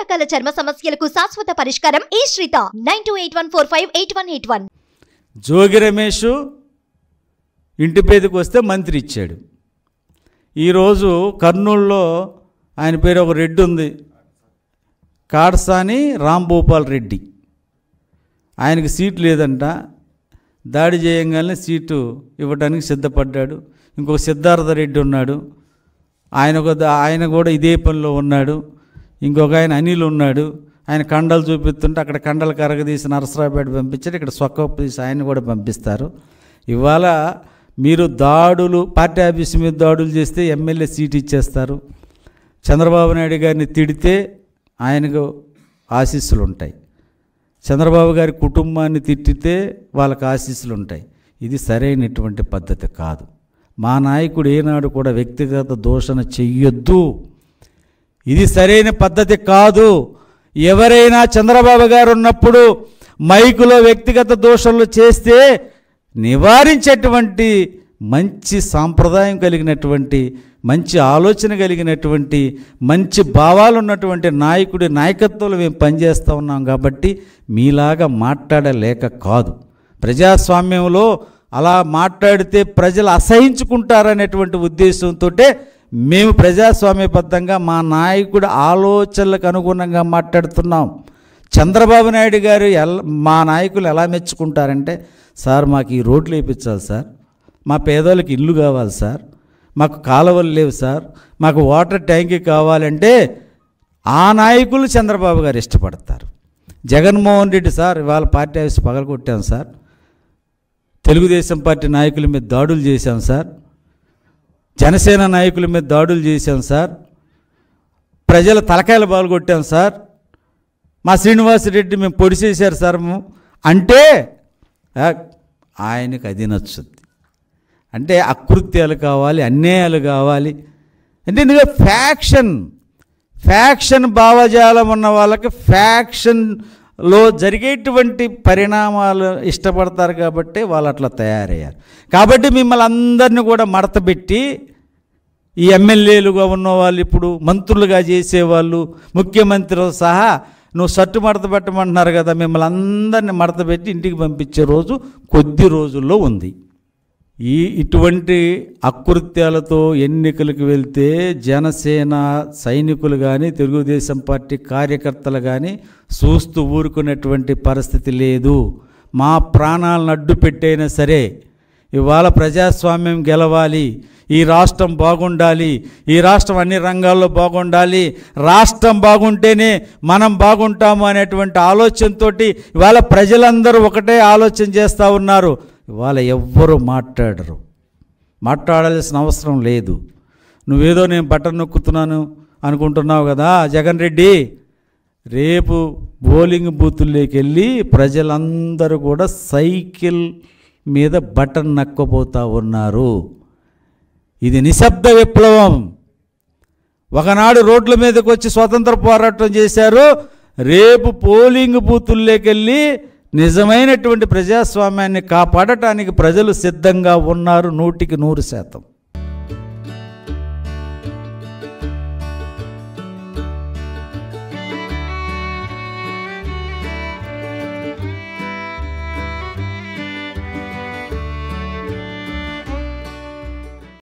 రకాల చర్మ సమస్యలకు శాశ్వత పరిష్కారం ఈ శ్రీత 9281458181. జోగి రమేష్ ఇంటి పేదకు వస్తే మంత్రి ఇచ్చాడు. ఈరోజు కర్నూలులో ఆయన పేరు ఒక రెడ్డి ఉంది, కాడసాని రాంభూపాల్ రెడ్డి. ఆయనకి సీటు లేదంట, దాడి చేయంగానే సీటు ఇవ్వడానికి సిద్ధపడ్డాడు. ఇంకొక సిద్ధార్థ రెడ్డి ఉన్నాడు, ఆయన కూడా ఇదే పనిలో ఉన్నాడు. ఇంకొక ఆయన అనిల్ ఉన్నాడు, ఆయన కండలు చూపిస్తుంటే అక్కడ కండలు కరగదీసి నరసరావుపేట పంపించారు, ఇక్కడ సొక్కపు తీసి ఆయన కూడా పంపిస్తారు. ఇవాళ మీరు దాడులు, పార్టీ ఆఫీసు మీద దాడులు చేస్తే ఎమ్మెల్యే సీటు ఇచ్చేస్తారు. చంద్రబాబు నాయుడు గారిని తిడితే ఆయనకు ఆశీస్సులు ఉంటాయి, చంద్రబాబు గారి కుటుంబాన్ని తిట్టితే వాళ్ళకి ఆశీస్సులు ఉంటాయి. ఇది సరైనటువంటి పద్ధతి కాదు. మా నాయకుడు ఏనాడు కూడా వ్యక్తిగత దూషణ చెయ్యొద్దు, ఇది సరైన పద్ధతి కాదు. ఎవరైనా చంద్రబాబు గారు ఉన్నప్పుడు మైకులో వ్యక్తిగత దూషణలు చేస్తే నివారించేటువంటి మంచి సాంప్రదాయం కలిగినటువంటి, మంచి ఆలోచన కలిగినటువంటి, మంచి భావాలు ఉన్నటువంటి నాయకుడి నాయకత్వంలో మేము పనిచేస్తూ ఉన్నాం. కాబట్టి మీలాగా మాట్లాడలేక కాదు. ప్రజాస్వామ్యంలో అలా మాట్లాడితే ప్రజలు అసహించుకుంటారనేటువంటి ఉద్దేశంతో మేము ప్రజాస్వామ్యబద్ధంగా మా నాయకుడి ఆలోచనలకు అనుగుణంగా మాట్లాడుతున్నాం. చంద్రబాబు నాయుడు గారు మా నాయకులు ఎలా మెచ్చుకుంటారంటే, సార్ మాకు ఈ రోడ్లు వేయించాలి సార్, మా పేదోళ్ళకి ఇల్లు కావాలి సార్, మాకు కాలువలు లేవు సార్, మాకు వాటర్ ట్యాంకీ కావాలంటే ఆ నాయకులు చంద్రబాబు గారు ఇష్టపడతారు. జగన్మోహన్ రెడ్డి సార్ ఇవాళ పార్టీ ఆఫీస్ పగలగొట్టాం సార్, తెలుగుదేశం పార్టీ నాయకుల మీద దాడులు చేశాం సార్, జనసేన నాయకుల మీద దాడులు చేశాం సార్, ప్రజల తలకాయలు బాలుగొట్టాం సార్, మా శ్రీనివాసరెడ్డి మేము పొడి చేశారు సార్ అంటే ఆయనకు అది నచ్చుద్ది. అంటే అకృత్యాలు కావాలి, అన్యాయాలు కావాలి అంటే ఎందుకంటే ఫ్యాక్షన్ భావజాలం ఉన్న వాళ్ళకి ఫ్యాక్షన్లో జరిగేటువంటి పరిణామాలు ఇష్టపడతారు కాబట్టి వాళ్ళు అట్లా తయారయ్యారు. కాబట్టి మిమ్మల్ని అందరినీ కూడా మడతపెట్టి ఈ ఎమ్మెల్యేలుగా ఉన్నవాళ్ళు ఇప్పుడు మంత్రులుగా చేసేవాళ్ళు, ముఖ్యమంత్రితో సహా నువ్వు సట్టు మడత పెట్టమంటున్నారు కదా, మిమ్మల్ని అందరినీ మడతపెట్టి ఇంటికి పంపించే రోజు కొద్ది రోజుల్లో ఉంది. ఇటువంటి అకృత్యాలతో ఎన్నికలకు వెళ్తే జనసేన సైనికులు కానీ తెలుగుదేశం పార్టీ కార్యకర్తలు కానీ చూస్తూ ఊరుకునేటువంటి పరిస్థితి లేదు. మా ప్రాణాలను అడ్డు పెట్టైనా సరే ఇవాళ ప్రజాస్వామ్యం గెలవాలి, ఈ రాష్ట్రం బాగుండాలి, ఈ రాష్ట్రం అన్ని రంగాల్లో బాగుండాలి, రాష్ట్రం బాగుంటేనే మనం బాగుంటాము అనేటువంటి ఆలోచనతో ఇవాళ ప్రజలందరూ ఒకటే ఆలోచన చేస్తూ ఉన్నారు. ఇవాళ ఎవ్వరూ మాట్లాడాల్సిన అవసరం లేదు. నువ్వేదో నేను బటన్ నొక్కుతున్నాను అనుకుంటున్నావు కదా జగన్ రెడ్డి, రేపు పోలింగ్ బూతుల్లోకి వెళ్ళి ప్రజలందరూ కూడా సైకిల్ మీద బటన్ నక్కబోతూ ఉన్నారు. ఇది నిశ్శబ్ద విప్లవం. ఒకనాడు రోడ్ల మీదకి వచ్చి స్వతంత్ర పోరాటం చేశారు, రేపు పోలింగ్ బూతుల్లోకి వెళ్ళి నిజమైనటువంటి ప్రజాస్వామ్యాన్ని కాపాడటానికి ప్రజలు సిద్ధంగా ఉన్నారు 100%